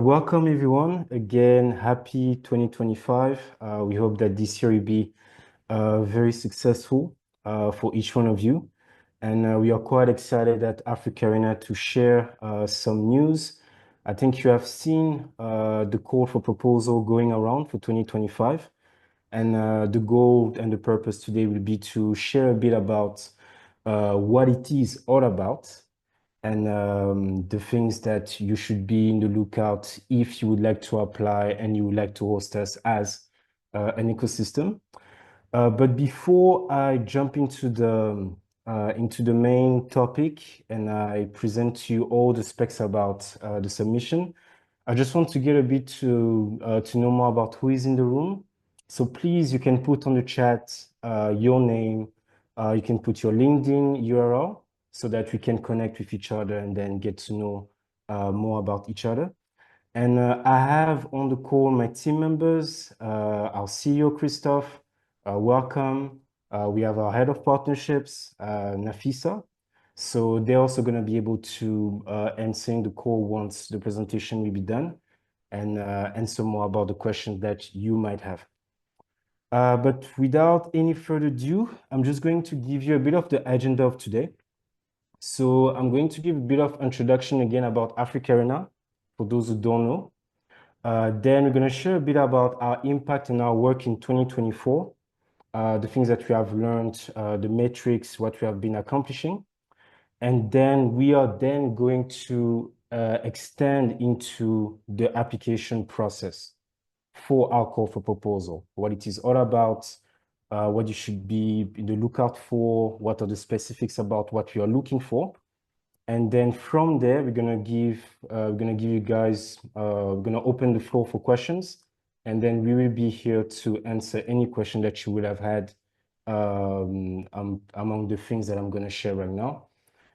Welcome everyone. Again, happy 2025. We hope that this year will be very successful for each one of you. And we are quite excited at AfricArena to share some news. I think you have seen the call for proposal going around for 2025. And the goal and the purpose today will be to share a bit about what it is all about and the things that you should be in the lookout if you would like to apply and you would like to host us as an ecosystem. But before I jump into the main topic and I present to you all the specs about the submission, I just want to get a bit to know more about who is in the room. So please, you can put on the chat your name, you can put your LinkedIn URL so that we can connect with each other and then get to know more about each other. And I have on the call my team members, our CEO, Christophe, welcome. We have our head of partnerships, Nafisa. So they're also going to be able to answer in the call once the presentation will be done and answer more about the questions that you might have. But without any further ado, I'm just going to give you a bit of the agenda of today. So I'm going to give a bit of introduction again about AfricArena for those who don't know. Then we're going to share a bit about our impact and our work in 2024, the things that we have learned, the metrics, what we have been accomplishing. And then we are then going to extend into the application process for our call for proposal, what it is all about, what you should be in the lookout for, what are the specifics about what we are looking for. And then from there, we're gonna give you guys, we're gonna open the floor for questions, and then we will be here to answer any question that you would have had among the things that I'm gonna share right now.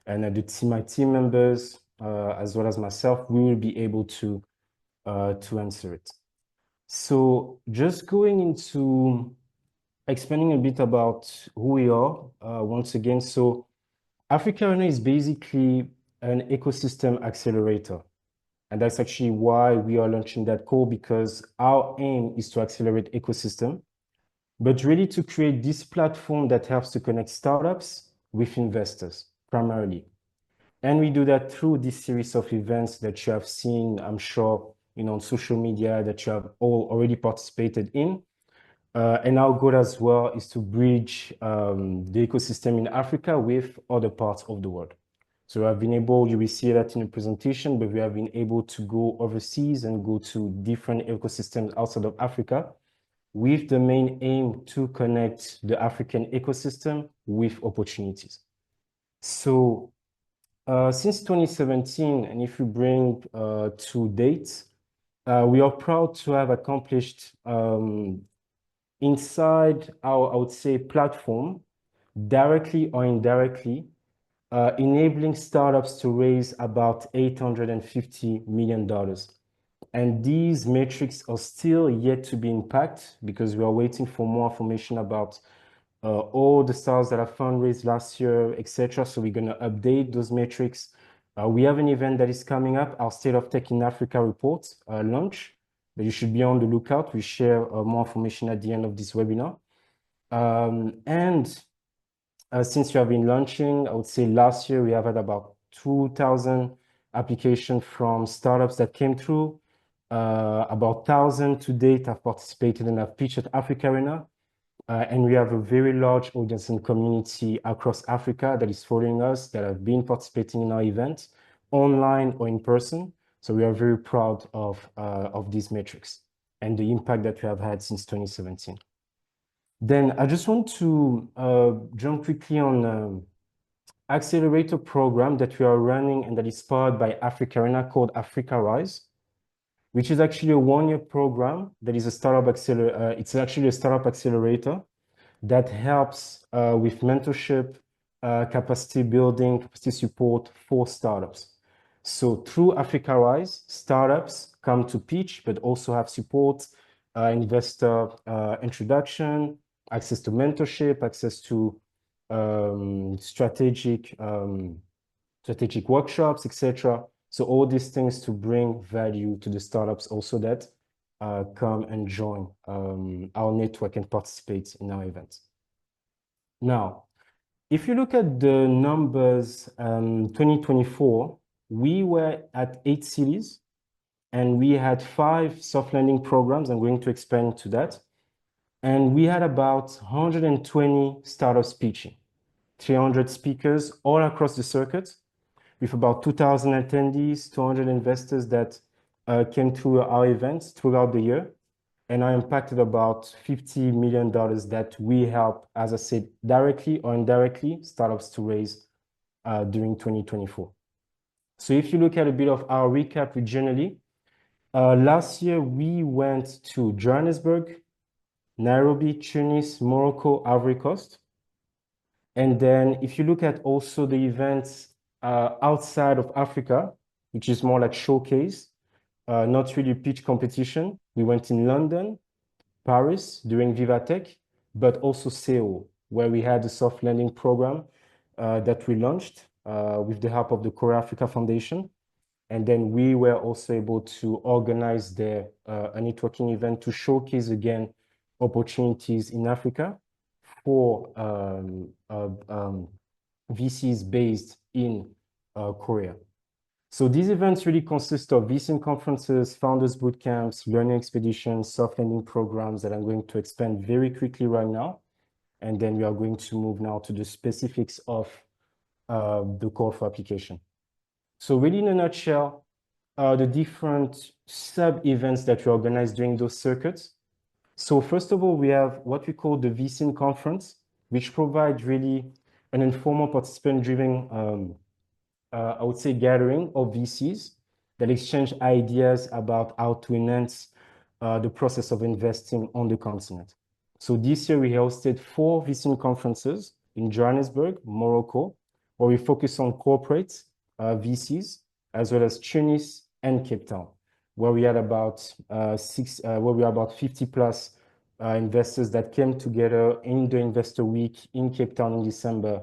And my team members, as well as myself, we will be able to answer it. So just going into explaining a bit about who we are once again. So AfricArena is basically an ecosystem accelerator. And that's actually why we are launching that call, because our aim is to accelerate ecosystem, but really to create this platform that helps to connect startups with investors primarily. And we do that through this series of events that you have seen, I'm sure, on social media that you have all already participated in. And our goal as well is to bridge the ecosystem in Africa with other parts of the world. So we have been able, you will see that in the presentation, but we have been able to go overseas and go to different ecosystems outside of Africa with the main aim to connect the African ecosystem with opportunities. So since 2017, and if you bring to date, we are proud to have accomplished inside our, I would say, platform, directly or indirectly, enabling startups to raise about $850 million. And these metrics are still yet to be impacted because we are waiting for more information about all the startups that have fundraised last year, etc. So we're going to update those metrics. We have an event that is coming up, our State of Tech in Africa report launch, that you should be on the lookout. We share more information at the end of this webinar. Since we have been launching, I would say last year we have had about 2,000 applications from startups that came through. About 1,000 to date have participated and have pitched at AfricArena. And we have a very large audience and community across Africa that is following us, that have been participating in our events, online or in person. So we are very proud of these metrics and the impact that we have had since 2017. Then I just want to jump quickly on accelerator program that we are running and that is powered by AfricArena called Africa Rise, which is actually a one-year program that is a startup accelerator. It's actually a startup accelerator that helps with mentorship, capacity building, capacity support for startups. So through Africa Rise, startups come to pitch, but also have support, investor introduction, access to mentorship, access to strategic workshops, etc. So all these things to bring value to the startups also that come and join our network and participate in our events. Now, if you look at the numbers, 2024, we were at 8 cities and we had 5 soft landing programs. I'm going to expand to that. And we had about 120 startups pitching, 300 speakers all across the circuit, with about 2,000 attendees, 200 investors that came through our events throughout the year. And I impacted about $50 million that we help, as I said, directly or indirectly, startups to raise during 2024. So if you look at a bit of our recap regionally, last year we went to Johannesburg, Nairobi, Tunis, Morocco, Ivory Coast. And then if you look at also the events outside of Africa, which is more like showcase, not really pitch competition, we went in London, Paris during Vivatech, but also Seoul, where we had a soft landing program that we launched with the help of the Core Africa Foundation. And then we were also able to organize a networking event to showcase again opportunities in Africa for VCs based in Korea. So these events really consist of VC conferences, founders bootcamps, learning expeditions, soft landing programs that I'm going to expand very quickly right now. And then we are going to move now to the specifics of the call for application. So really in a nutshell, the different sub-events that we organize during those circuits. So first of all, we have what we call the VC conference, which provides really an informal participant-driven I would say, gathering of VCs that exchange ideas about how to enhance the process of investing on the continent. So this year we hosted 4 VC conferences in Johannesburg, Morocco, where we focus on corporate VCs, as well as Tunis and Cape Town, where we had about 50 plus investors that came together in the Investor Week in Cape Town in December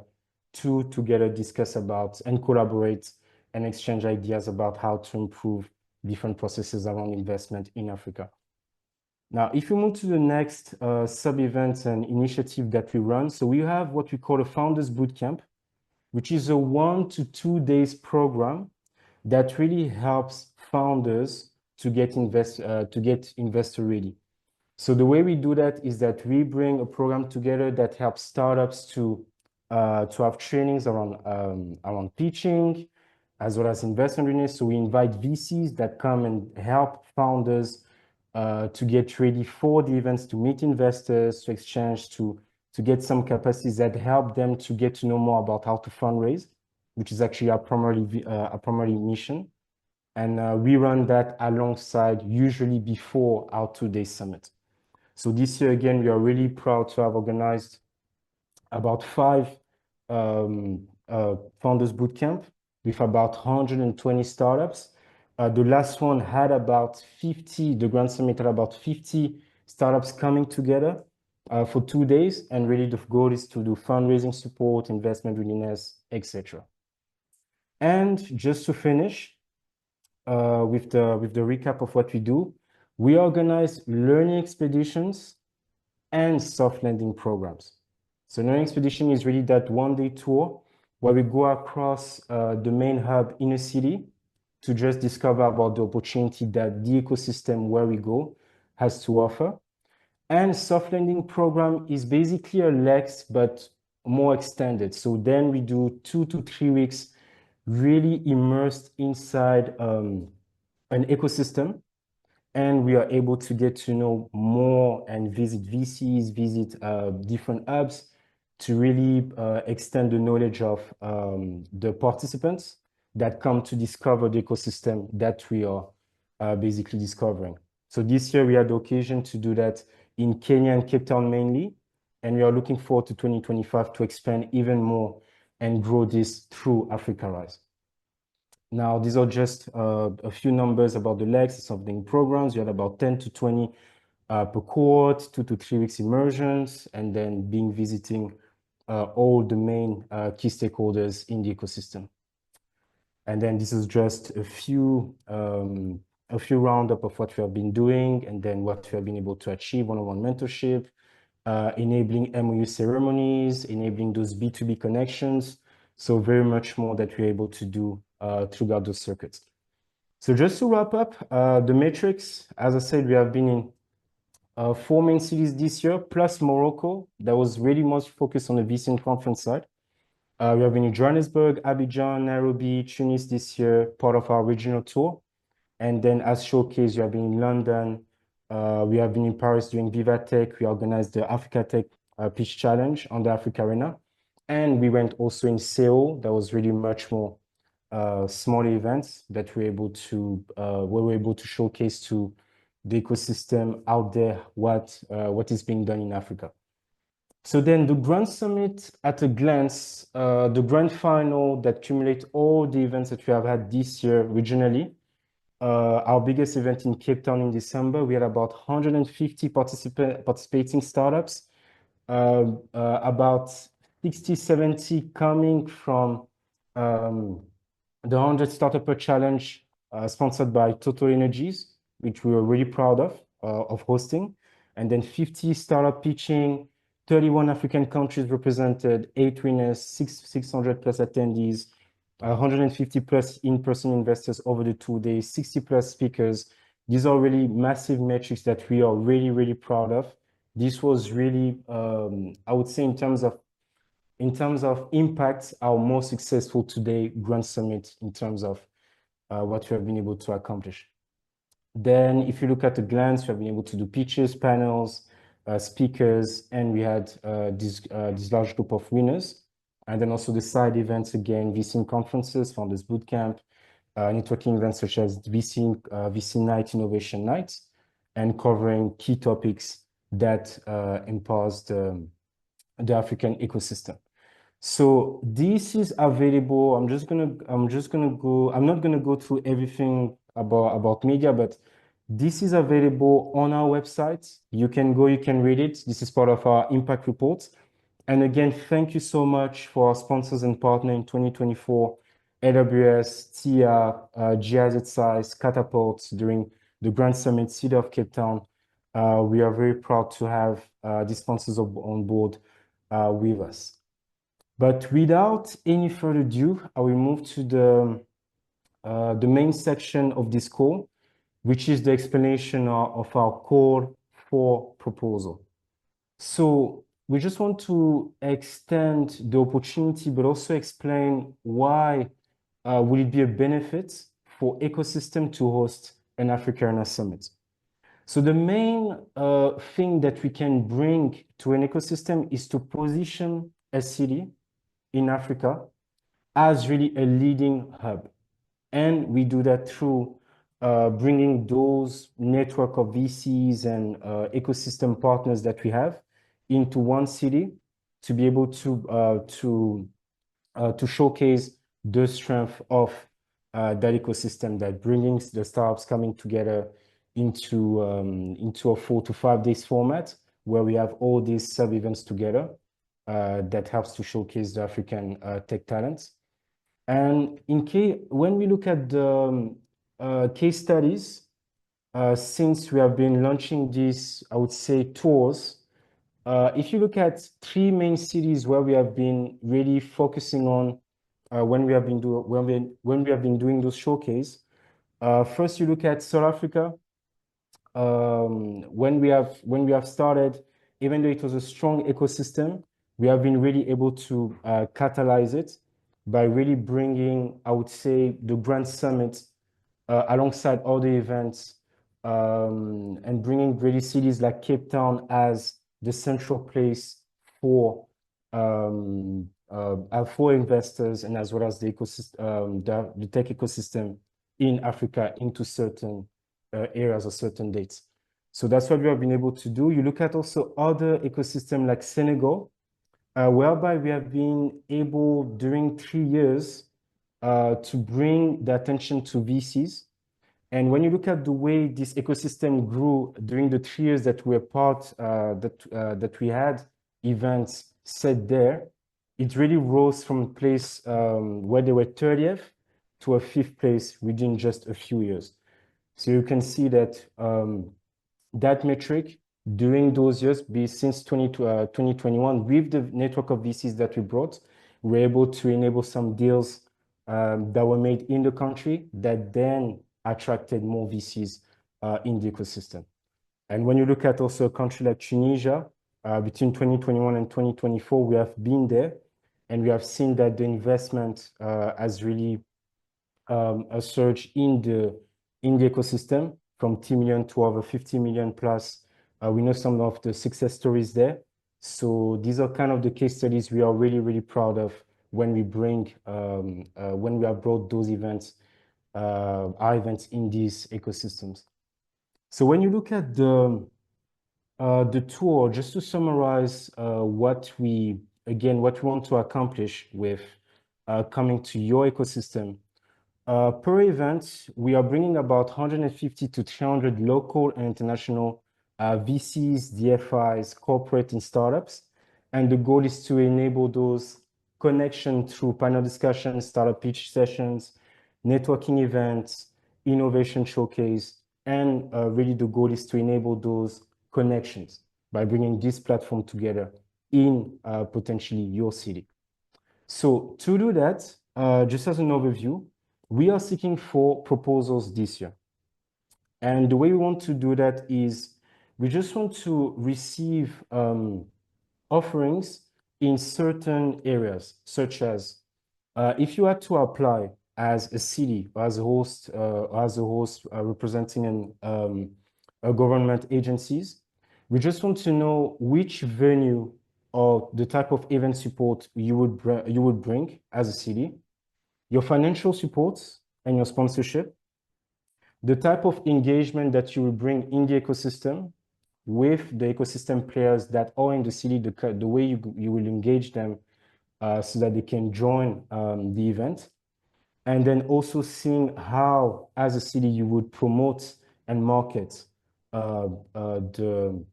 to together discuss about and collaborate and exchange ideas about how to improve different processes around investment in Africa. Now, if we move to the next sub-event and initiative that we run, so we have what we call a Founders Bootcamp, which is a 1 to 2 days program that really helps founders to get investor ready. So the way we do that is that we bring a program together that helps startups to have trainings around pitching, as well as investment readiness. So we invite VCs that come and help founders to get ready for the events, to meet investors, to exchange, to get some capacities that help them to get to know more about how to fundraise, which is actually our primary mission. And we run that alongside, usually before our 2-day summit. So this year, again, we are really proud to have organized about 5 Founders Bootcamp with about 120 startups. The last one had about 50, the Grand Summit had about 50 startups coming together for 2 days. And really the goal is to do fundraising support, investment readiness, etc. And just to finish with the recap of what we do, we organize learning expeditions and soft landing programs. So learning expedition is really that 1-day tour where we go across the main hub in a city to just discover about the opportunity that the ecosystem where we go has to offer. And soft landing program is basically a Lex, but more extended. So then we do 2 to 3 weeks really immersed inside an ecosystem. And we are able to get to know more and visit VCs, visit different hubs to really extend the knowledge of the participants that come to discover the ecosystem that we are basically discovering. So this year we had the occasion to do that in Kenya and Cape Town mainly, and we are looking forward to 2025 to expand even more and grow this through AfricArena. Now, these are just a few numbers about the legs of the programs. You had about 10 to 20 per cohort, 2 to 3 weeks immersions, and then visiting all the main key stakeholders in the ecosystem. And then this is just a few roundup of what we have been doing and then what we have been able to achieve one-on-one mentorship, enabling MOU ceremonies, enabling those B2B connections. So very much more that we're able to do throughout those circuits. So just to wrap up, the metrics, as I said, we have been in 4 main cities this year, plus Morocco. That was really most focused on the VC conference side. We have been in Johannesburg, Abidjan, Nairobi, Tunis this year, part of our regional tour. And then as showcased, we have been in London. We have been in Paris doing Vivatech. We organized the Africa Tech Pitch Challenge on the AfricArena. And we went also in Seoul. That was really much more small events that we were able to showcase to the ecosystem out there what is being done in Africa. So then the Grand Summit at a glance, the grand final that accumulates all the events that we have had this year regionally. Our biggest event in Cape Town in December, we had about 150 participating startups, about 60, 70 coming from the 100 Startup Challenge sponsored by Total Energies, which we were really proud of hosting. And then 50 startup pitching, 31 African countries represented, 8 winners, 600 plus attendees, 150 plus in-person investors over the 2 days, 60 plus speakers. These are really massive metrics that we are really, really proud of. This was really, I would say in terms of impact, our most successful today Grand Summit in terms of what we have been able to accomplish. Then if you look at a glance, we have been able to do pitches, panels, speakers, and we had this large group of winners. And then also the side events, again, VC conferences, Founders Bootcamp, networking events such as VC Night, Innovation Night, and covering key topics that empowers the African ecosystem. So this is available. I'm not gonna go through everything about media, but this is available on our website. You can read it. This is part of our impact report. And again, thank you so much for our sponsors and partner in 2024, AWS, TIA, GIZ Size, Catapult during the Grand Summit, City of Cape Town. We are very proud to have these sponsors on board with us. But without any further ado, I will move to the main section of this call, which is the explanation of our call for proposal. So we just want to extend the opportunity, but also explain why will it be a benefit for ecosystem to host an AfricArena Summit. So the main thing that we can bring to an ecosystem is to position a city in Africa as really a leading hub. And we do that through bringing those network of VCs and ecosystem partners that we have into one city to be able to showcase the strength of that ecosystem, that bringing the startups coming together into a 4 to 5 days format where we have all these sub events together that helps to showcase the African tech talents. And when we look at the case studies, since we have been launching these, I would say, tours, if you look at 3 main cities where we have been really focusing on when we have been doing those showcase, first you look at South Africa. When we have started, even though it was a strong ecosystem, we have been really able to catalyze it by really bringing, I would say, the Grand Summit alongside all the events and bringing really cities like Cape Town as the central place for investors and as well as the ecosystem, the tech ecosystem in Africa into certain areas or certain dates. So that's what we have been able to do. You look at also other ecosystems like Senegal, whereby we have been able during 3 years to bring the attention to VCs. And when you look at the way this ecosystem grew during the 3 years that we were part, that we had events set there, it really rose from a place where they were 30th to a fifth place within just a few years. So you can see that that metric during those years, be since 2021, with the network of VCs that we brought, we're able to enable some deals that were made in the country that then attracted more VCs in the ecosystem. And when you look at also a country like Tunisia, between 2021 and 2024, we have been there and we have seen that the investment has really a surge in the ecosystem from 10 million to over 50 million plus. We know some of the success stories there. So these are kind of the case studies we are really, really proud of when we bring, when we have brought those events, our events in these ecosystems. So when you look at the tour, just to summarize what we want to accomplish with coming to your ecosystem. Per event, we are bringing about 150 to 300 local and international VCs, DFIs, corporate and startups. And the goal is to enable those connections through panel discussions, startup pitch sessions, networking events, innovation showcase. And really the goal is to enable those connections by bringing this platform together in potentially your city. So to do that, just as an overview, we are seeking for proposals this year. And the way we want to do that is we just want to receive offerings in certain areas, such as if you had to apply as a city or as a host, representing a government agencies, we just want to know which venue or the type of event support you would bring as a city, your financial support and your sponsorship, the type of engagement that you will bring in the ecosystem with the ecosystem players that are in the city, the way you will engage them so that they can join the event. And then also seeing how, as a city, you would promote and market the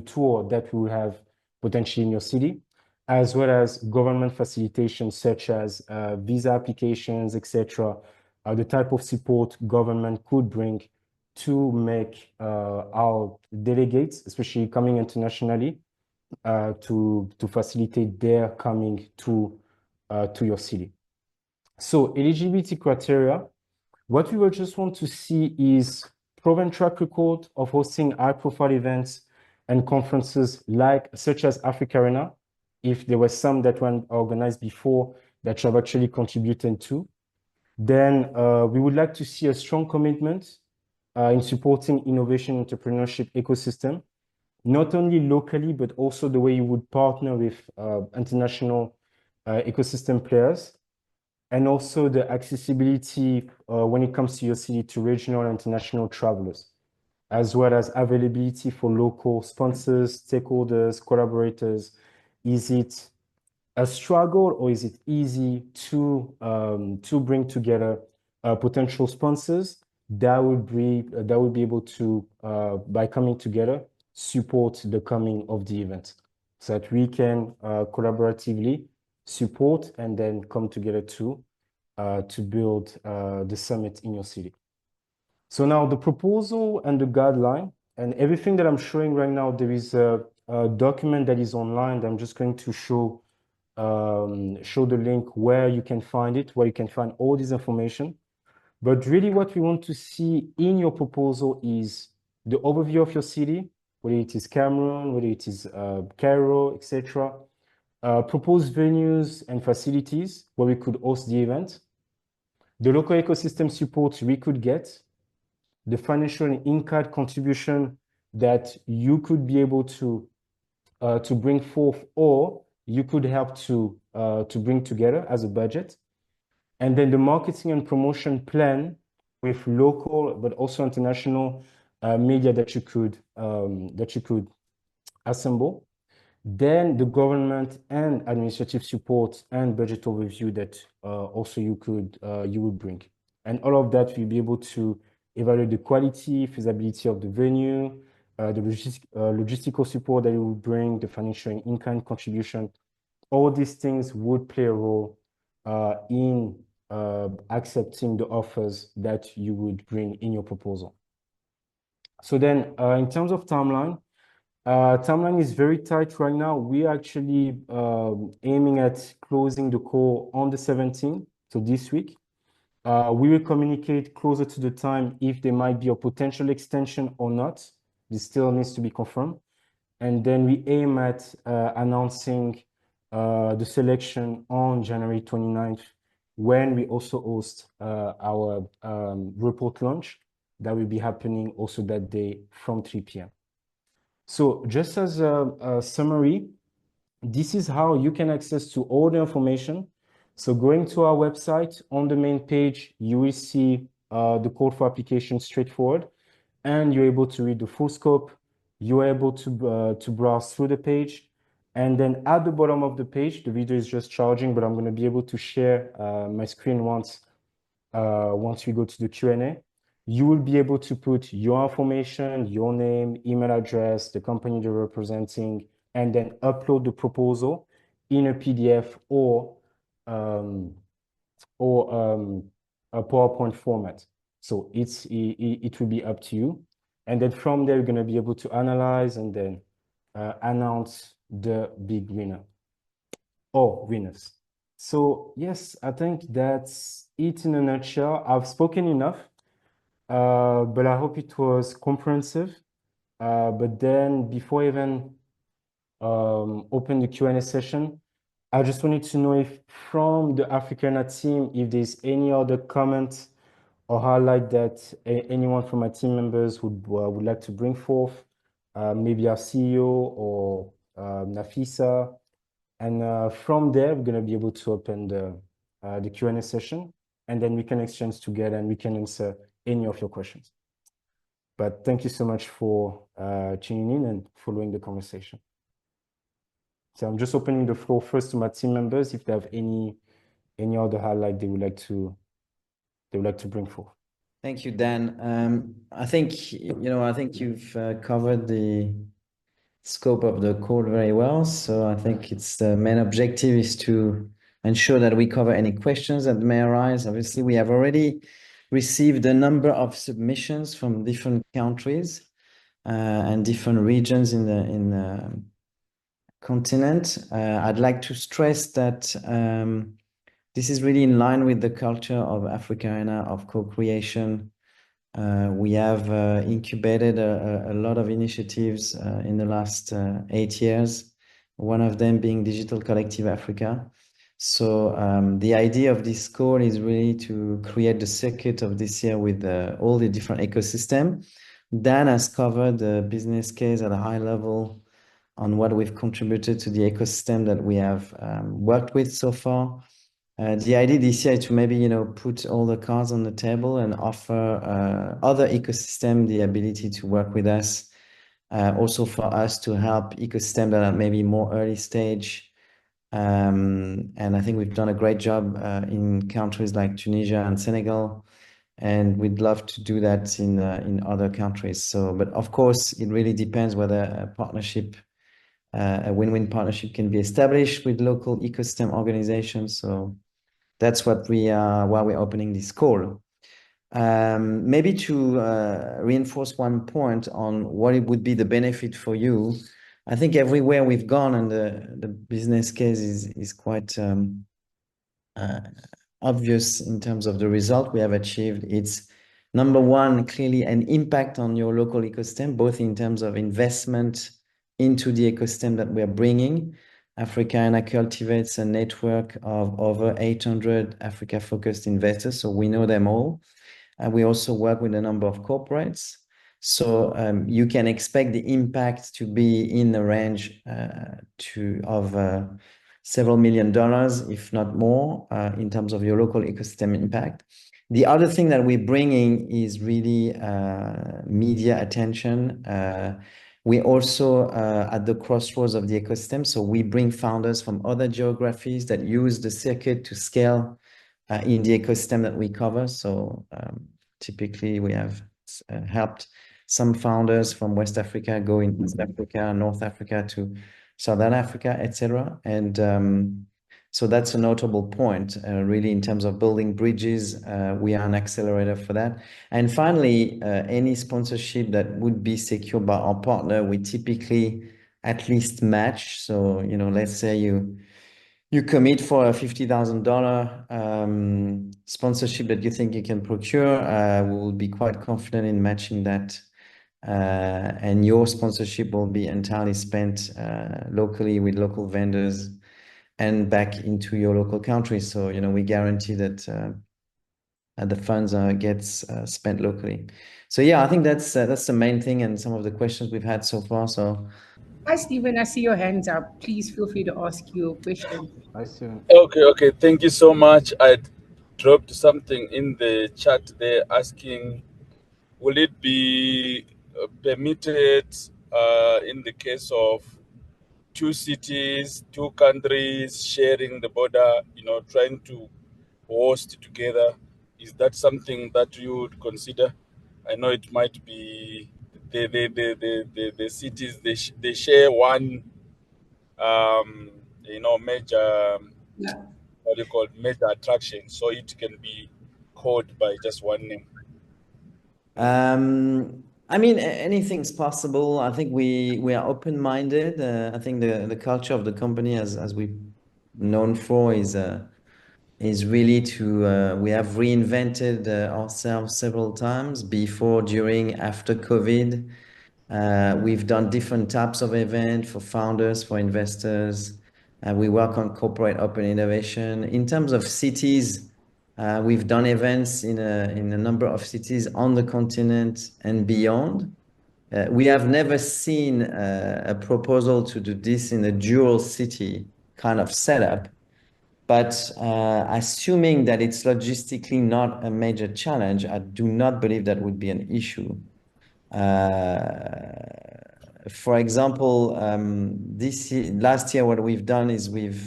tour that we will have potentially in your city, as well as government facilitation such as visa applications, etc., the type of support government could bring to make our delegates, especially coming internationally, to facilitate their coming to your city. So eligibility criteria, what we will just want to see is proven track record of hosting high-profile events and conferences such as AfricArena, if there were some that were organized before that you have actually contributed to. Then we would like to see a strong commitment in supporting innovation entrepreneurship ecosystem, not only locally, but also the way you would partner with international ecosystem players, and also the accessibility when it comes to your city to regional and international travelers, as well as availability for local sponsors, stakeholders, collaborators. Is it a struggle or is it easy to bring together potential sponsors that would be able to, by coming together, support the coming of the event so that we can collaboratively support and then come together to build the summit in your city. So now the proposal and the guideline and everything that I'm showing right now, there is a document that is online that I'm just going to show the link where you can find it, where you can find all this information. But really what we want to see in your proposal is the overview of your city, whether it is Cameroon, whether it is Cairo, etc. Proposed venues and facilities where we could host the event, the local ecosystem support we could get, the financial and in-kind contribution that you could be able to bring forth, or you could help to bring together as a budget, and then the marketing and promotion plan with local but also international media that you could assemble. Then the government and administrative support and budget overview that also you would bring. And all of that will be able to evaluate the quality, feasibility of the venue, the logistical support that you will bring, the financial and in-kind contribution. All these things would play a role in accepting the offers that you would bring in your proposal. So then in terms of timeline, timeline is very tight right now. We're actually aiming at closing the call on the 17th, so this week. We will communicate closer to the time if there might be a potential extension or not. This still needs to be confirmed. And then we aim at announcing the selection on January 29th, when we also host our report launch that will be happening also that day from 3 p.m. So just as a summary, this is how you can access to all the information. So going to our website, on the main page, you will see the call for application straightforward, and you're able to read the full scope. You're able to browse through the page. And then at the bottom of the page, the video is just charging, but I'm going to be able to share my screen once we go to the Q&A. You will be able to put your information, your name, email address, the company you're representing, and then upload the proposal in a PDF or a PowerPoint format. So it will be up to you. And then from there, you're going to be able to analyze and then announce the big winner or winners. So yes, I think that's it in a nutshell. I've spoken enough, but I hope it was comprehensive. But then before I even open the Q&A session, I just wanted to know if from the AfricArena team, if there's any other comment or highlight that anyone from my team members would like to bring forth, maybe our CEO or Nafisa. And from there, we're going to be able to open the Q&A session, and then we can exchange together and we can answer any of your questions. But thank you so much for tuning in and following the conversation. So I'm just opening the floor first to my team members if they have any other highlight they would like to bring forth. Thank you, Dan. I think you've covered the scope of the call very well. So I think it's the main objective is to ensure that we cover any questions that may arise. Obviously, we have already received a number of submissions from different countries and different regions in the continent. I'd like to stress that this is really in line with the culture of AfricArena, of co-creation. We have incubated a lot of initiatives in the last 8 years, one of them being Digital Collective Africa. So the idea of this call is really to create the circuit of this year with all the different ecosystem. Dan has covered the business case at a high level on what we've contributed to the ecosystem that we have worked with so far. The idea this year is to maybe, put all the cards on the table and offer other ecosystem the ability to work with us. Also for us to help ecosystem that are maybe more early stage. And I think we've done a great job in countries like Tunisia and Senegal. And we'd love to do that in other countries. So, but of course, it really depends whether a win-win partnership can be established with local ecosystem organizations. So that's what why we're opening this call. Maybe to reinforce one point on what it would be the benefit for you. I think everywhere we've gone and the business case is quite obvious in terms of the result we have achieved. It's number one, clearly an impact on your local ecosystem, both in terms of investment into the ecosystem that we're bringing. AfricArena cultivates a network of over 800 Africa-focused investors, so we know them all. We also work with a number of corporates. So you can expect the impact to be in the range of several $1 million, if not more, in terms of your local ecosystem impact. The other thing that we're bringing is really media attention. We're also at the crossroads of the ecosystem. So we bring founders from other geographies that use the circuit to scale in the ecosystem that we cover. So typically we have helped some founders from West Africa go in East Africa, North Africa to Southern Africa, etc. And So that's a notable point, really, in terms of building bridges. We are an accelerator for that. And finally, any sponsorship that would be secured by our partner, we typically at least match. So, let's say you commit for a $50,000 sponsorship that you think you can procure. We will be quite confident in matching that. And your sponsorship will be entirely spent locally with local vendors and back into your local country. So, we guarantee that the funds gets spent locally. So yeah, I think that's the main thing and some of the questions we've had so far. So Hi, Stephen. I see your hands up. Please feel free to ask your question. I see. Okay. Thank you so much. I dropped something in the chat there asking, will it be permitted in the case of two cities, two countries sharing the border, trying to host together? Is that something that you would consider? I know it might be the cities, they share one, major, Yeah. what do you call it, major attraction, so it can be called by just one name. I mean, anything's possible. I think we are open-minded. I think the culture of the company, as we've known for, is really to we have reinvented ourselves several times before, during, after COVID. We've done different types of event for founders, for investors. We work on corporate open innovation. In terms of cities, we've done events in a number of cities on the continent and beyond. We have never seen a proposal to do this in a dual city kind of setup. But assuming that it's logistically not a major challenge, I do not believe that would be an issue. For example, last year, what we've done is we've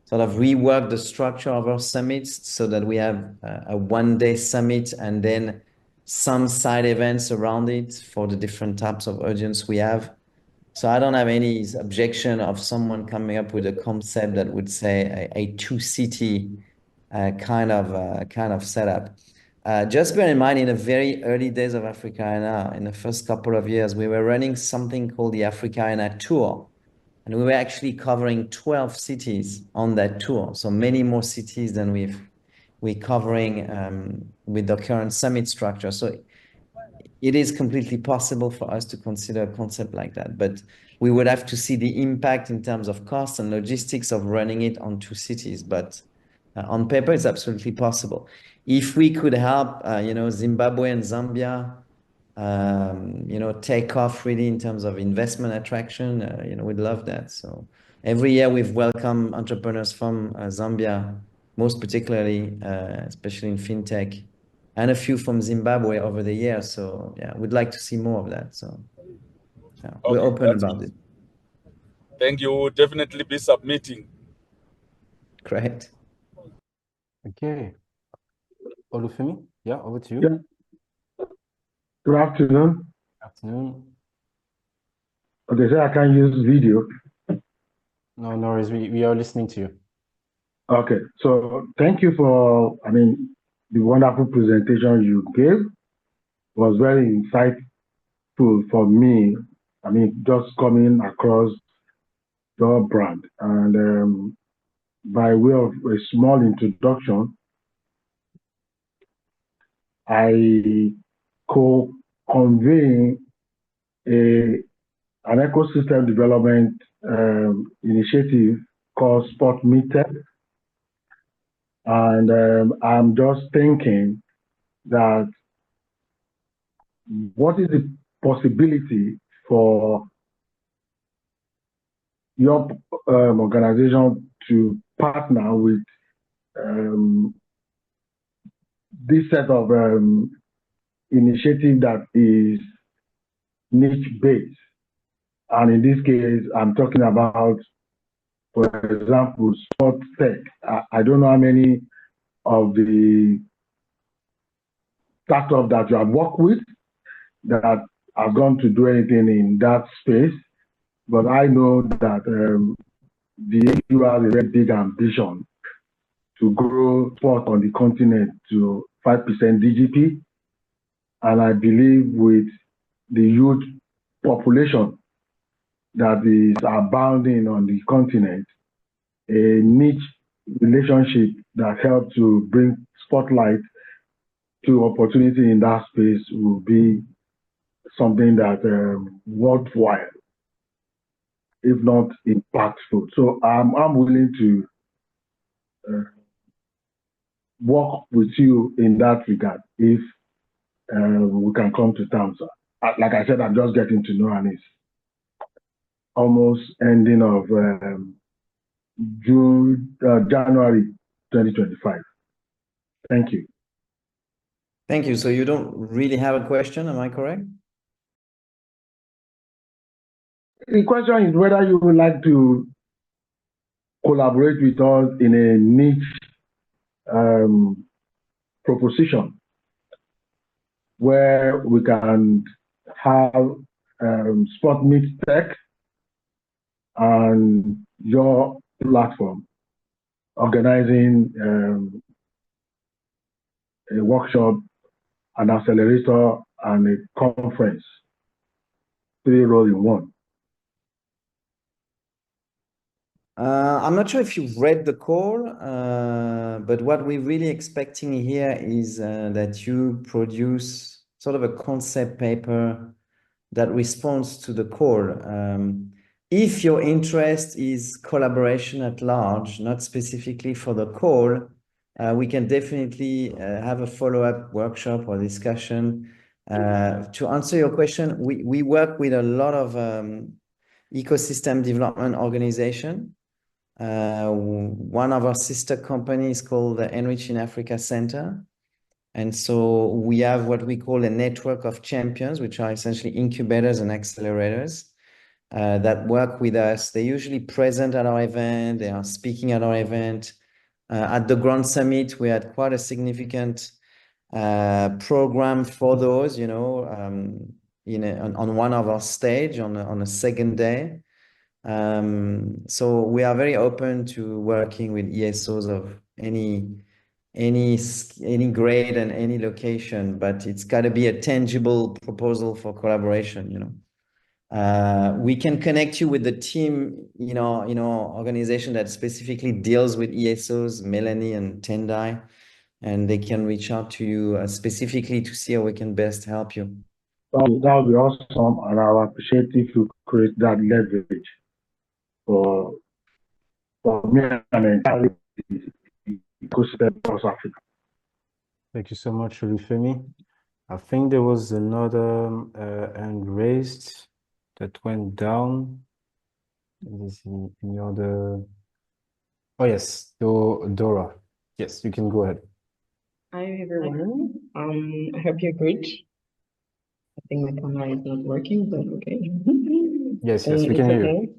sort of reworked the structure of our summits so that we have a one-day summit and then some side events around it for the different types of audience we have. So I don't have any objection of someone coming up with a concept that would say a two-city kind of setup. Just bear in mind, in the very early days of AfricArena, in the first couple of years, we were running something called the AfricArena Tour. And we were actually covering 12 cities on that tour. So many more cities than we're covering with the current summit structure. So it is completely possible for us to consider a concept like that. But we would have to see the impact in terms of cost and logistics of running it on two cities. But on paper, it's absolutely possible. If we could help, Zimbabwe and Zambia, take off really in terms of investment attraction, we'd love that. So every year we've welcomed entrepreneurs from Zambia, most particularly, especially in fintech, and a few from Zimbabwe over the years. So yeah, we'd like to see more of that. So yeah, we're open about it. Thank you. We'll definitely be submitting. Great. Okay. Olufemi, yeah, over to you. Yeah. Good afternoon. Afternoon. Okay, so I can use video. No worries. We are listening to you. Okay, so thank you for, the wonderful presentation you gave was very insightful for me. Just coming across your brand. And by way of a small introduction, I convey an ecosystem development initiative called Sport Meter. And I'm just thinking that what is the possibility for your organization to partner with this set of initiative that is niche-based? And in this case, I'm talking about, for example, sport tech. I don't know how many of the startups that you have worked with that are going to do anything in that space, but I know that the EU has a very big ambition to grow sport on the continent to 5% GDP. And I believe with the huge population that is abounding on the continent, a niche relationship that helps to bring spotlight to opportunity in that space will be something that worthwhile, if not impactful. So I'm willing to work with you in that regard if we can come to terms. Like I said, I'm just getting to know, and it's almost ending of January 2025. Thank you. Thank you. So you don't really have a question, am I correct? The question is whether you would like to collaborate with us in a niche proposition where we can have sport meet tech and your platform organizing a workshop, an accelerator, and a conference, 3 roll in one. I'm not sure if you've read the call, but what we're really expecting here is that you produce sort of a concept paper that responds to the call. If your interest is collaboration at large, not specifically for the call, we can definitely have a follow-up workshop or discussion. To answer your question, we work with a lot of ecosystem development organization. One of our sister companies called the Enrich in Africa Center. And so we have what we call a network of champions, which are essentially incubators and accelerators that work with us. They're usually present at our event. They are speaking at our event. At the Grand Summit, we had quite a significant program for those, you know, on one of our stage on a second day. So we are very open to working with ESOs of any grade and any location, but it's got to be a tangible proposal for collaboration, you know. We can connect you with the team, organization that specifically deals with ESOs, Melanie and Tendai, and they can reach out to you specifically to see how we can best help you. That would be awesome, and I would appreciate if you create that leverage for me and entirely ecosystem across Africa. Thank you so much, Olufemi. I think there was another hand raised that went down. Is any other? Oh yes, Dora. Yes, you can go ahead. Hi everyone. I hope you're good. I think my camera is not working, but okay. Yes, we can hear you.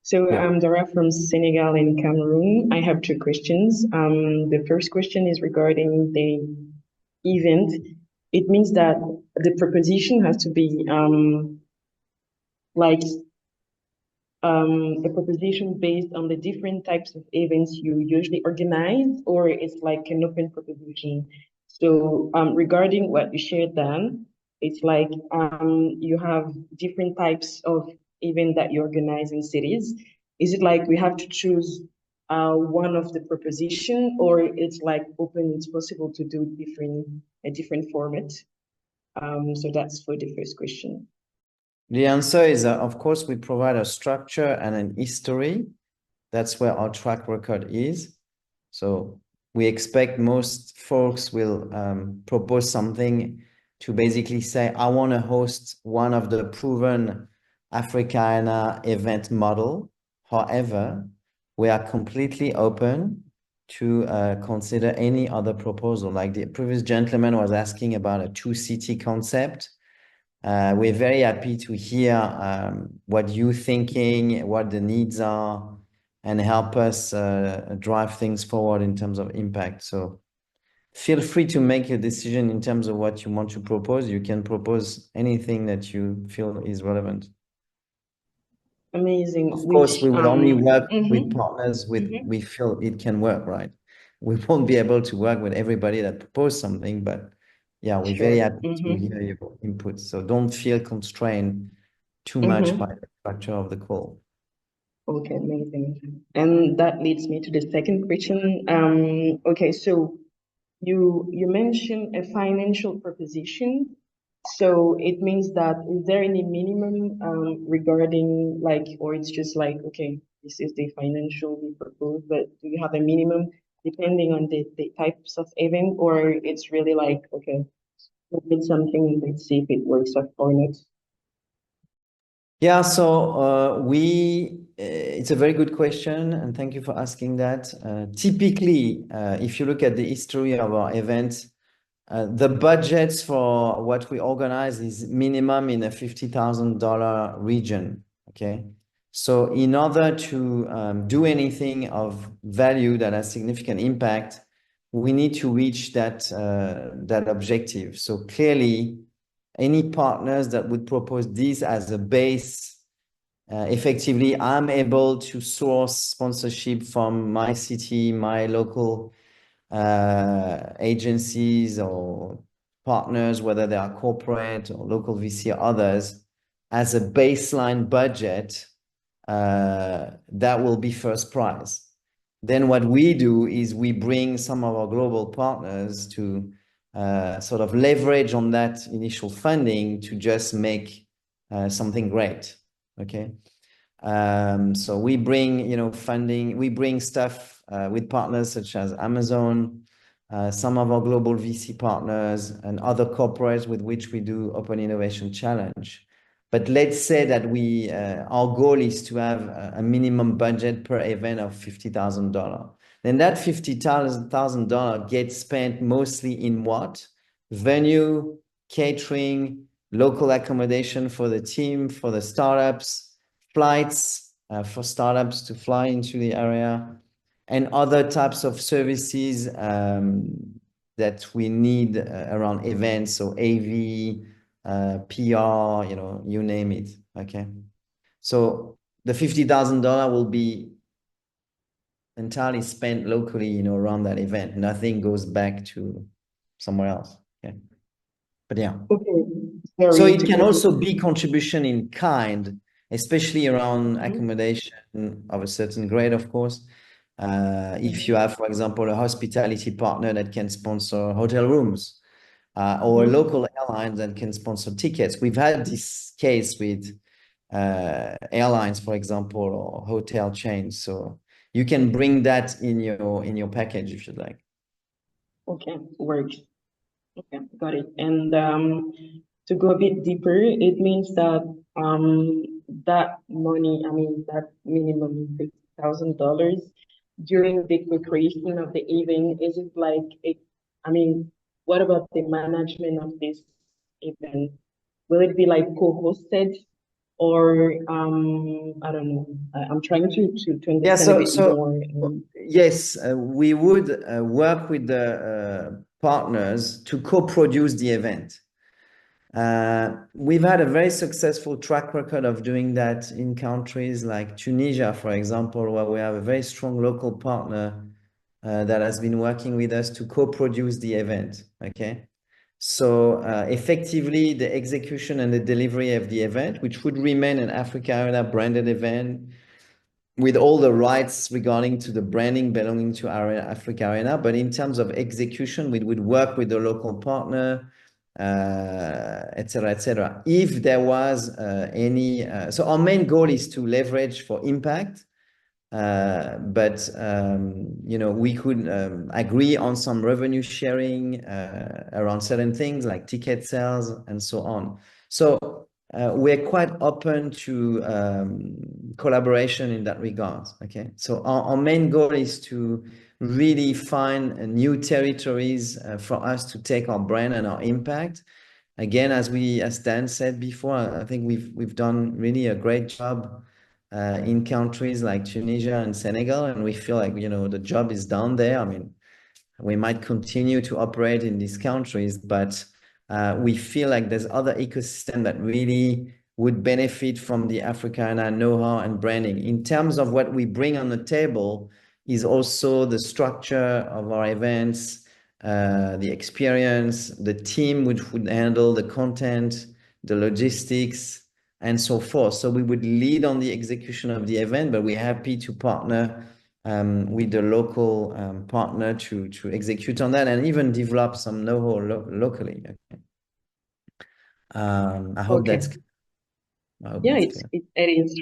So I'm Dora from Senegal in Cameroon. I have 2 questions. The first question is regarding the event. It means that the proposition has to be a proposition based on the different types of events you usually organize, or it's like an open proposition. So regarding what you shared then, it's like you have different types of event that you organize in cities. Is it like we have to choose one of the proposition, or it's like open, it's possible to do a different format? So that's for the first question. The answer is, of course, we provide a structure and an history. That's where our track record is. So we expect most folks will propose something to basically say, I want to host one of the proven AfricArena event model. However, we are completely open to consider any other proposal. Like the previous gentleman was asking about a 2-city concept. We're very happy to hear what you're thinking, what the needs are, and help us drive things forward in terms of impact. So feel free to make a decision in terms of what you want to propose. You can propose anything that you feel is relevant. Amazing. Of course, we would only work with mhm, partners with mhm. we feel it can work, right? We won't be able to work with everybody that propose something, but yeah, we're very Sure. happy to hear your input. So don't feel constrained too much by the structure of the call. Okay, amazing. And that leads me to the second question. Okay, so you mentioned a financial proposition. So it means that is there any minimum regarding like, or it's just like, okay, this is the financial we propose, but do you have a minimum depending on the types of event, or it's really like, okay, we did something and let's see if it works out or not? Yeah, so it's a very good question, and thank you for asking that. Typically, if you look at the history of our event, the budgets for what we organize is minimum in a $50,000 region, okay? So in order to do anything of value that has significant impact, we need to reach that objective. So clearly, any partners that would propose this as a base, effectively, I'm able to source sponsorship from my city, my local agencies or partners, whether they are corporate or local VC or others, as a baseline budget, that will be first prize. Then what we do is we bring some of our global partners to sort of leverage on that initial funding to just make something great, okay? So we bring, funding, we bring stuff with partners such as Amazon, some of our global VC partners and other corporates with which we do Open Innovation Challenge. But let's say that our goal is to have a minimum budget per event of $50,000. Then that $50,000 gets spent mostly in what? Venue, catering, local accommodation for the team, for the startups, flights for startups to fly into the area, and other types of services that we need around events, so AV, PR, you name it, okay? So the $50,000 will be entirely spent locally, around that event. Nothing goes back to somewhere else, okay? But yeah. Okay. So Sorry it to can cut also you. be contribution in kind, especially around accommodation of a certain grade, of course. If you have, for example, a hospitality partner that can sponsor hotel rooms, or a local airline that can sponsor tickets. We've had this case with airlines, for example, or hotel chains. So you can bring that in your package if you'd like. Okay, works. Okay, got it. And to go a bit deeper, it means that that money, I mean that minimum $50,000 during the creation of the event, is it like it? I mean, what about the management of this event? Will it be like co-hosted, or I don't know. I'm trying to understand a bit more. Yes, we would work with the partners to co-produce the event. We've had a very successful track record of doing that in countries like Tunisia, for example, where we have a very strong local partner that has been working with us to co-produce the event, okay? So effectively, the execution and the delivery of the event, which would remain an AfricArena branded event with all the rights regarding to the branding belonging to our AfricArena, but in terms of execution, we would work with the local partner, et cetera, et cetera. If there was so our main goal is to leverage for impact, but we could agree on some revenue sharing around certain things like ticket sales and so on. So we're quite open to collaboration in that regard, okay? So our main goal is to really find new territories for us to take our brand and our impact. Again, as Dan said before, I think we've done really a great job in countries like Tunisia and Senegal, and we feel like the job is done there. I mean, we might continue to operate in these countries, but we feel like there's other ecosystem that really would benefit from the AfricArena know-how and branding. In terms of what we bring on the table is also the structure of our events, the experience, the team which would handle the content, the logistics, and so forth. So we would lead on the execution of the event, but we're happy to partner with the local partner to execute on that and even develop some know-how locally. Okay. I hope Okay. that's Yeah, clear. it is.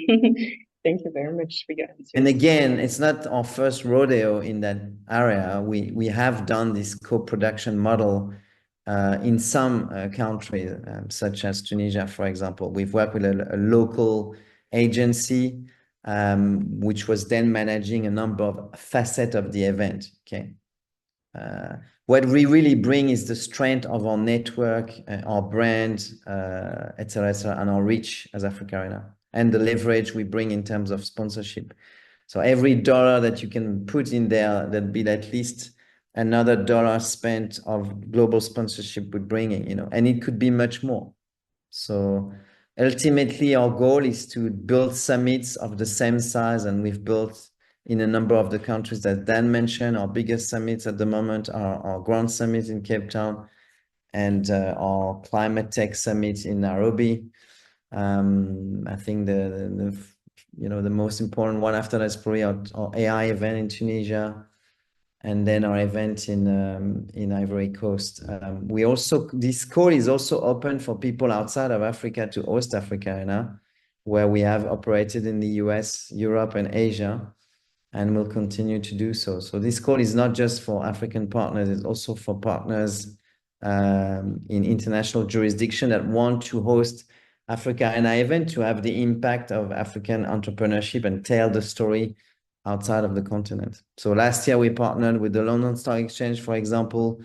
Thank you very much for your answer. And again, it's not our first rodeo in that area. We have done this co-production model in some countries, such as Tunisia, for example. We've worked with a local agency, which was then managing a number of facets of the event. Okay. What we really bring is the strength of our network, our brand, et cetera, and our reach as AfricArena, and the leverage we bring in terms of sponsorship. So every dollar that you can put in there, that'd be at least another dollar spent of global sponsorship with bringing, and it could be much more. So ultimately, our goal is to build summits of the same size, and we've built in a number of the countries that Dan mentioned. Our biggest summits at the moment are our Grand Summit in Cape Town and our Climate Tech Summit in Nairobi. I think the most important one after that is probably our AI event in Tunisia, and then our event in Ivory Coast. This call is also open for people outside of Africa to host AfricArena, where we have operated in the US, Europe, and Asia, and will continue to do so. So this call is not just for African partners, it's also for partners in international jurisdiction that want to host AfricArena event to have the impact of African entrepreneurship and tell the story outside of the continent. So last year we partnered with the London Stock Exchange, for example,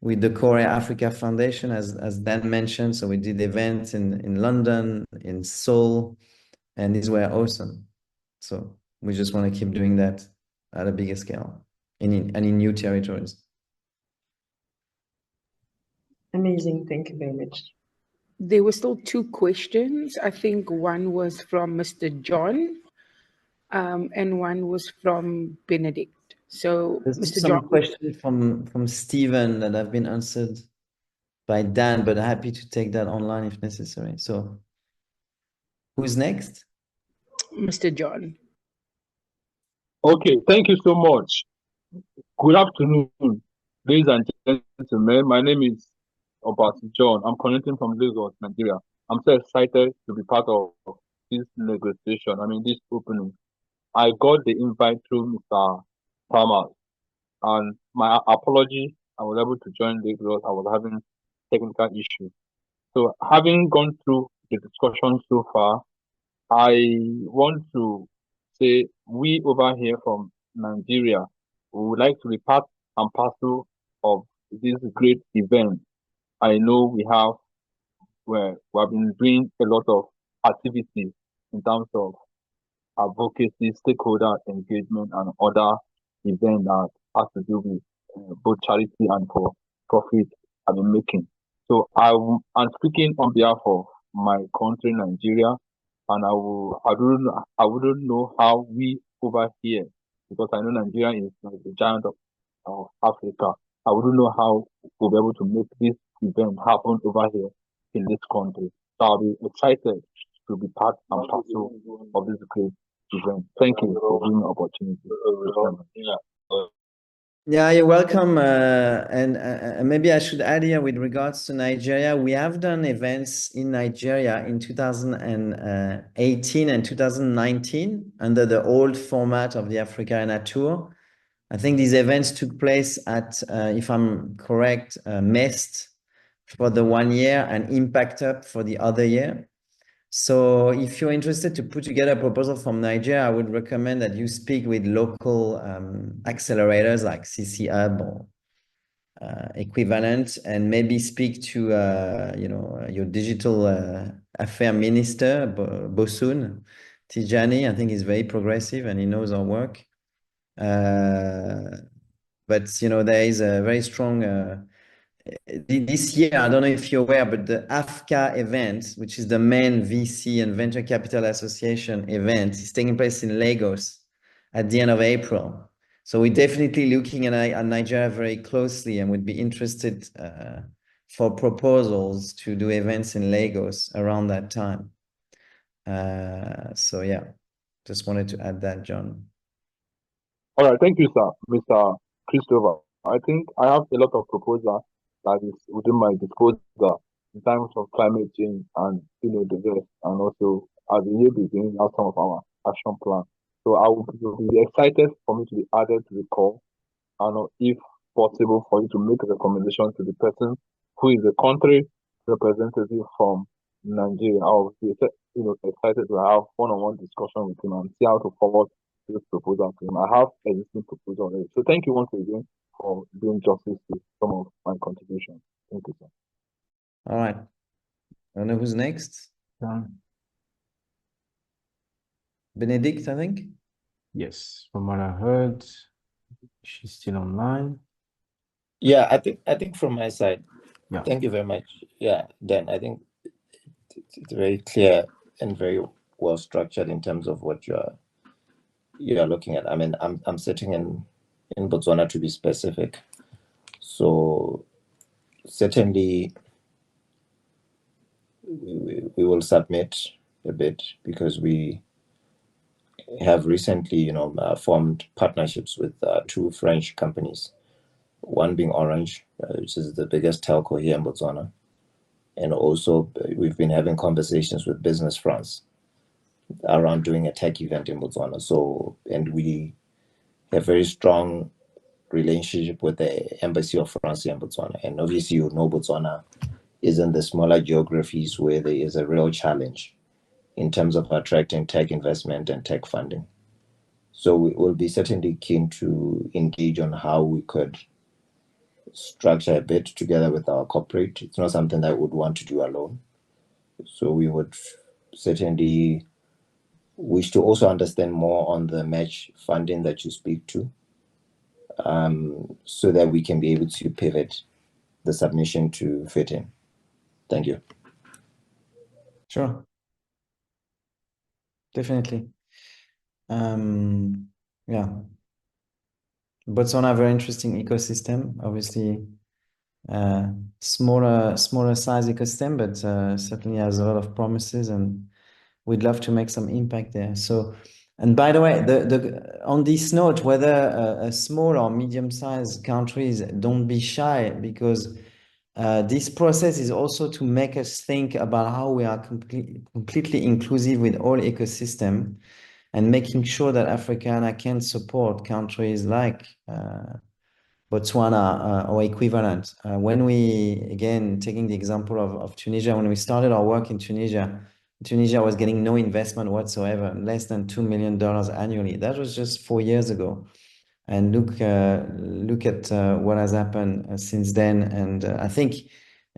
with the Korea Africa Foundation, as Dan mentioned. So we did events in London, in Seoul, and these were awesome. So we just want to keep doing that at a bigger scale and in new territories. Amazing. Thank you very much. There were still two questions. I think one was from Mr. John, and one was from Benedict. So, There's Mr. some John. questions from Stephen that have been answered by Dan, but happy to take that online if necessary. So who's next? Mr. John. Okay, thank you so much. Good afternoon, ladies and gentlemen. My name is Obasi John. I'm connecting from Lagos, Nigeria. I'm so excited to be part of this negotiation. This opening. I got the invite through Mr. Palmer, and my apology, I was able to join Lagos. I was having technical issues. So having gone through the discussion so far, I want to say we over here from Nigeria, we would like to be part and parcel of this great event. I know we have been doing a lot of activities in terms of advocacy, stakeholder engagement, and other events that has to do with both charity and for profit I've been making. So I'm speaking on behalf of my country, Nigeria, and I wouldn't know how we over here, because I know Nigeria is like the giant of Africa. I wouldn't know how we'll be able to make this event happen over here in this country. So I'll be excited to be part and parcel of this great event. Thank you for giving me the opportunity. Yeah, you're welcome. And maybe I should add here with regards to Nigeria, we have done events in Nigeria in 2018 and 2019 under the old format of the AfricArena Tour. I think these events took place at, if I'm correct, MEST for the 1 year and Impact Up for the other year. So if you're interested to put together a proposal from Nigeria, I would recommend that you speak with local accelerators like CC Hub or equivalent, and maybe speak to your digital affair minister, Bosun Tijani. I think he's very progressive and he knows our work. But there is a very strong this year, I don't know if you're aware, but the AFCA event, which is the main VC and Venture Capital Association event, is taking place in Lagos at the end of April. So we're definitely looking at Nigeria very closely, and would be interested for proposals to do events in Lagos around that time. So yeah, just wanted to add that, John. All right, thank you, sir, Mr. Christopher. I think I have a lot of proposals that is within my disposal in terms of climate change and the rest, and also as the year begins, out some of our action plan. So I would be excited for me to be added to the call, and if possible, for you to make a recommendation to the person who is the country representative from Nigeria. I would be excited to have one-on-one discussion with him and see how to forward this proposal to him. I have existing proposal already. So thank you once again for doing justice to some of my contributions. Thank you, sir. All right. I don't know who's next. Benedict, I think. Yes, from what I heard, she's still online. Yeah, I think from my side, Yeah. thank you very much. Yeah, Dan, I think it's very clear and very well structured in terms of what you're looking at. I mean, I'm sitting in Botswana, to be specific. So certainly we will submit a bit, because we have recently, formed partnerships with two French companies, one being Orange, which is the biggest telco here in Botswana. And also we've been having conversations with Business France around doing a tech event in Botswana. So, and we have very strong relationship with the Embassy of France here in Botswana. And obviously, Botswana is in the smaller geographies where there is a real challenge in terms of attracting tech investment and tech funding. So we will be certainly keen to engage on how we could structure a bit together with our corporate. It's not something that I would want to do alone. So we would certainly wish to also understand more on the match funding that you speak to, so that we can be able to pivot the submission to fit in. Thank you. Sure. Definitely. Yeah. Botswana, very interesting ecosystem. Obviously, smaller size ecosystem, but certainly has a lot of promises, and we'd love to make some impact there. So, and by the way, on this note, whether a small or medium-sized countries, don't be shy, because this process is also to make us think about how we are completely inclusive with all ecosystem, and making sure that AfricArena can support countries like Botswana or equivalent. When we, again, taking the example of Tunisia, when we started our work in Tunisia was getting no investment whatsoever, less than $2 million annually. That was just 4 years ago. And look at what has happened since then. And I think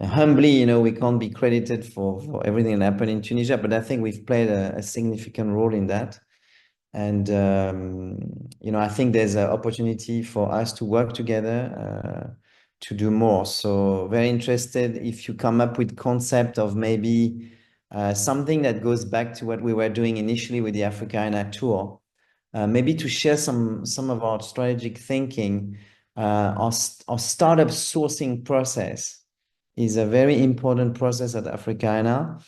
humbly, we can't be credited for everything that happened in Tunisia, but I think we've played a significant role in that. And, I think there's an opportunity for us to work together to do more. So very interested if you come up with concept of maybe something that goes back to what we were doing initially with the AfricArena tour, maybe to share some of our strategic thinking. Our startup sourcing process is a very important process at AfricArena.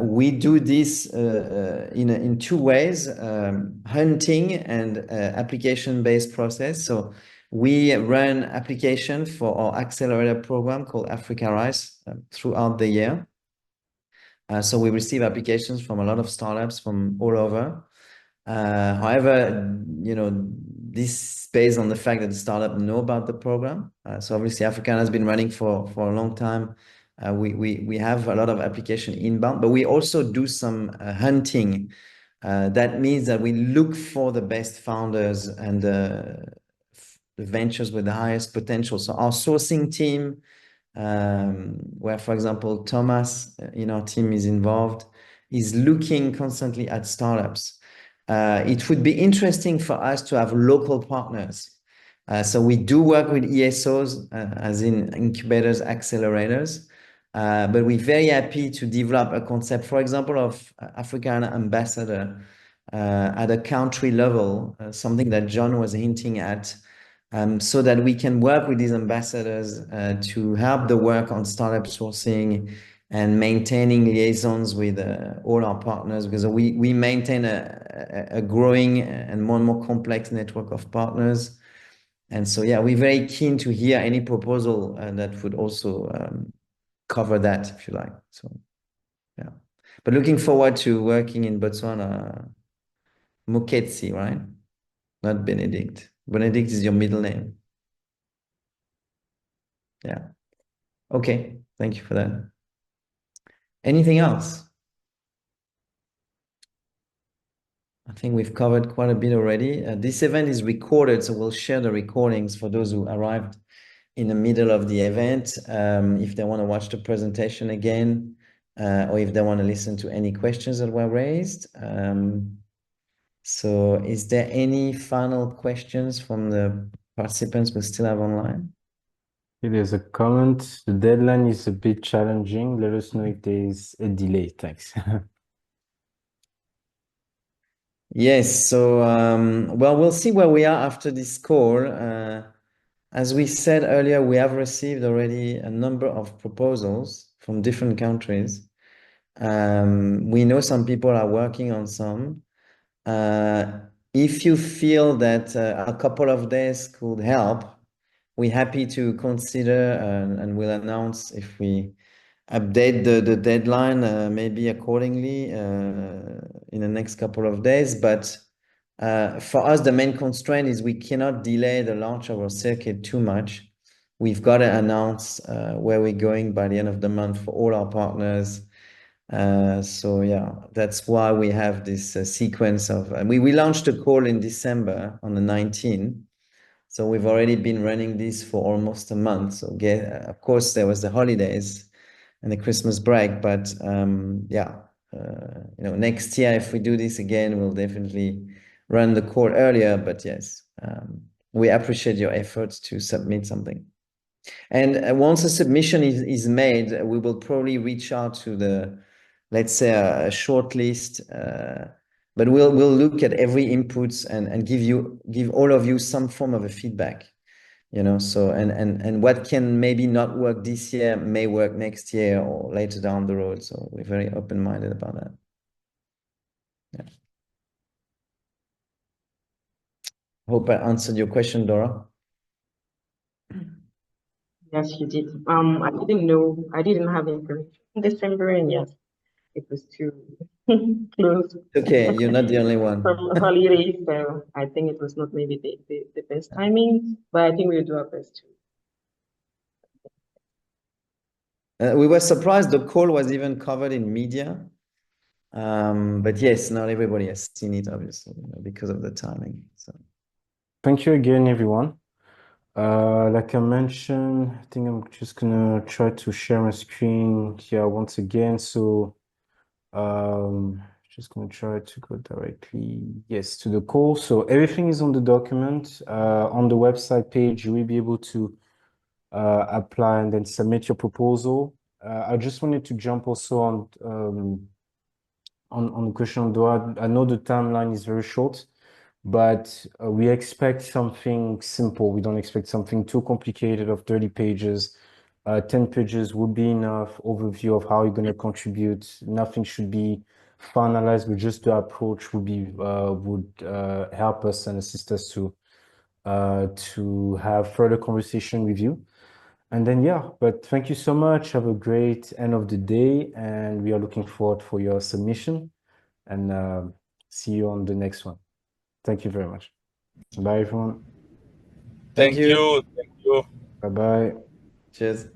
We do this in two ways, hunting and application-based process. So we run application for our accelerator program called AfricArena throughout the year. So we receive applications from a lot of startups from all over. However, this is based on the fact that the startup know about the program. So obviously AfricArena has been running for a long time. We have a lot of application inbound, but we also do some hunting. That means that we look for the best founders and the ventures with the highest potential. So our sourcing team, where, for example, Thomas in our team is involved, is looking constantly at startups. It would be interesting for us to have local partners. So we do work with ESOs, as in incubators, accelerators, but we're very happy to develop a concept, for example, of AfricArena ambassador at a country level, something that John was hinting at, so that we can work with these ambassadors to help the work on startup sourcing and maintaining liaisons with all our partners, because we maintain a growing and more complex network of partners. And so, yeah, we're very keen to hear any proposal that would also cover that, if you like. So, yeah. But looking forward to working in Botswana. Moketsi, right? Not Benedict. Benedict is your middle name. Yeah. Okay. Thank you for that. Anything else? I think we've covered quite a bit already. This event is recorded, so we'll share the recordings for those who arrived in the middle of the event, if they want to watch the presentation again, or if they want to listen to any questions that were raised. So is there any final questions from the participants we still have online? There's a comment. The deadline is a bit challenging. Let us know if there's a delay. Thanks. Yes, so well, we'll see where we are after this call. As we said earlier, we have received already a number of proposals from different countries. We know some people are working on some. If you feel that a couple of days could help, we're happy to consider, and we'll announce if we update the deadline maybe accordingly in the next couple of days. But for us, the main constraint is we cannot delay the launch of our circuit too much. We've got to announce where we're going by the end of the month for all our partners. So yeah, that's why we have this sequence of, we launched a call in December on the 19th. So we've already been running this for almost a month. So of course there was the holidays and the Christmas break, but yeah, next year if we do this again, we'll definitely run the call earlier. But yes, we appreciate your efforts to submit something. And once a submission is made, we will probably reach out to the, let's say, a short list, but we'll look at every input and give all of you some form of a feedback, so and what can maybe not work this year may work next year or later down the road. So we're very open-minded about that. Yeah. Hope I answered your question, Dora. Yes, you did. I didn't know. I didn't have information in December, and yes, it was too close. Okay, you're not the only one. From holiday, so I think it was not maybe the best timing, but I think we'll do our best too. We were surprised the call was even covered in media. But yes, not everybody has seen it, obviously, because of the timing. So Thank you again, everyone. Like I mentioned, I think I'm just gonna try to share my screen here once again. So just gonna try to go directly, yes, to the call. So everything is on the document. On the website page, you will be able to apply and then submit your proposal. I just wanted to jump also on the question on Doha. I know the timeline is very short, but we expect something simple. We don't expect something too complicated of 30 pages. 10 pages would be enough overview of how you're going to contribute. Nothing should be finalized, but just the approach would help us and assist us to have further conversation with you. And then, yeah, but thank you so much. Have a great end of the day, and we are looking forward for your submission, and see you on the next one. Thank you very much. Bye, everyone. Thank you. Thank you. Bye-bye. Cheers.